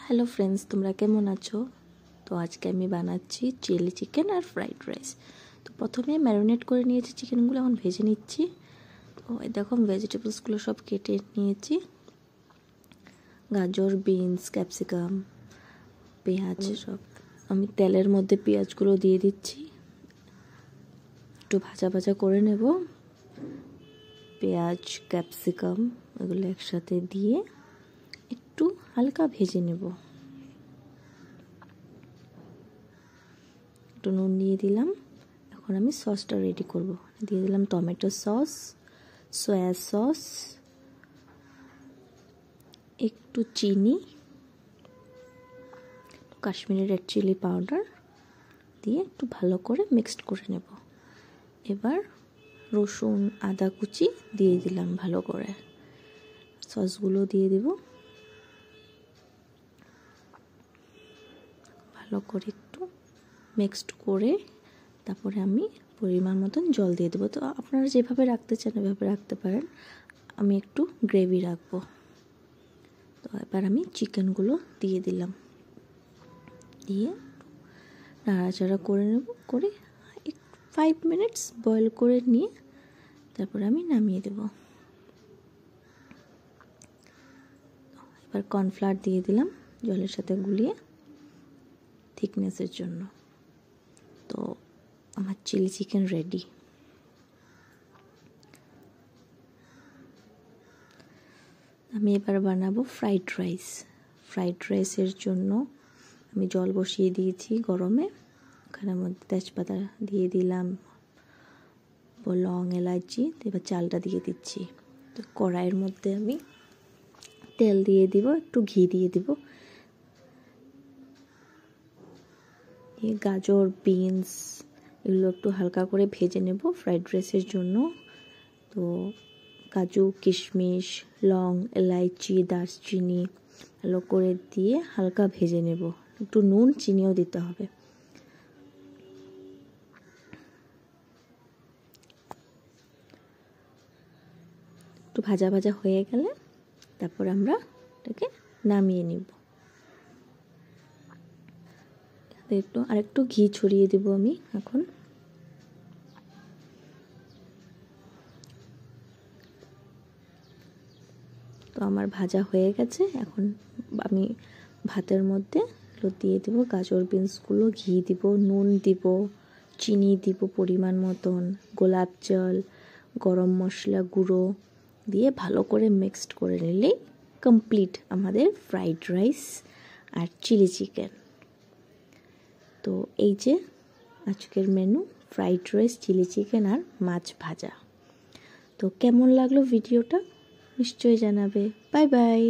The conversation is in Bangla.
হ্যালো ফ্রেন্ডস, তোমরা কেমন আছো? তো আজকে আমি বানাচ্ছি চিলি চিকেন আর ফ্রাইড রাইস। তো প্রথমে ম্যারিনেট করে নিয়েছি চিকেনগুলো, এখন ভেজে নিচ্ছি। তো এই দেখো ভেজিটেবলসগুলো সব কেটে নিয়েছি, গাজর, বিনস, ক্যাপসিকাম, পেঁয়াজ সব। আমি তেলের মধ্যে পেঁয়াজগুলো দিয়ে দিচ্ছি, একটু ভাজা ভাজা করে নেব। পেঁয়াজ, ক্যাপসিকাম এগুলো একসাথে দিয়ে একটু হালকা ভেজে নেব। একটু নুন দিয়ে দিলাম। এখন আমি সসটা রেডি করব। দিয়ে দিলাম টমেটো সস, সয়া সস, একটু চিনি, কাশ্মীরি রেড চিলি পাউডার দিয়ে একটু ভালো করে মিক্সড করে নেব। এবার রসুন, আদা কুচি দিয়ে দিলাম ভালো করে। সসগুলো দিয়ে দেব, ভালো করে একটু মিক্সড করে তারপরে আমি পরিমাণ মতন জল দিয়ে দেবো। তো আপনারা যেভাবে রাখতে চান এভাবে রাখতে পারেন, আমি একটু গ্রেভি রাখবো। তো এবার আমি চিকেনগুলো দিয়ে দিলাম, দিয়ে নাড়াচাড়া করে নেব, করে 5 মিনিটস বয়েল করে নিয়ে তারপরে আমি নামিয়ে দেব। এবার কর্নফ্লাওয়ার দিয়ে দিলাম জলের সাথে গুলিয়ে থিকনেসের জন্য। তো আমার চিলি চিকেন রেডি। আমি এবার বানাবো ফ্রাইড রাইস। ফ্রাইড রাইসের জন্য আমি জল বসিয়ে দিয়েছি গরমে, ওখানের মধ্যে তেজপাতা দিয়ে দিলাম, লং, এলাচি। এবার চালটা দিয়ে দিচ্ছি। তো কড়াইয়ের মধ্যে আমি তেল দিয়ে দিব, একটু ঘি দিয়ে দিব। গাজর, বিনস এগুলো একটু হালকা করে ভেজে নেব ফ্রাইড রাইসের জন্য। তো কাজু, কিশমিশ, লং, এলাইচি, দারচিনি ভালো করে দিয়ে হালকা ভেজে নেব। একটু নুন, চিনিও দিতে হবে। একটু ভাজা ভাজা হয়ে গেলে তারপর আমরা এটাকে নামিয়ে নিব। একটু আরেকটু ঘি ছড়িয়ে দেব আমি এখন। তো আমার ভাজা হয়ে গেছে। এখন আমি ভাতের মধ্যে দিয়ে দেবো গাজর, বিনসগুলো, ঘি দিব, নুন দিব, চিনি দিব পরিমাণ মতন, গোলাপ জল, গরম মশলা গুঁড়ো দিয়ে ভালো করে মিক্সড করে নিলেই কমপ্লিট আমাদের ফ্রাইড রাইস আর চিলি চিকেন। তো এই যে আজকের menu, fried rice, chilli chicken আর মাছ ভাজা। তো কেমন লাগলো ভিডিওটা নিশ্চয়ই জানাবে। Bye by.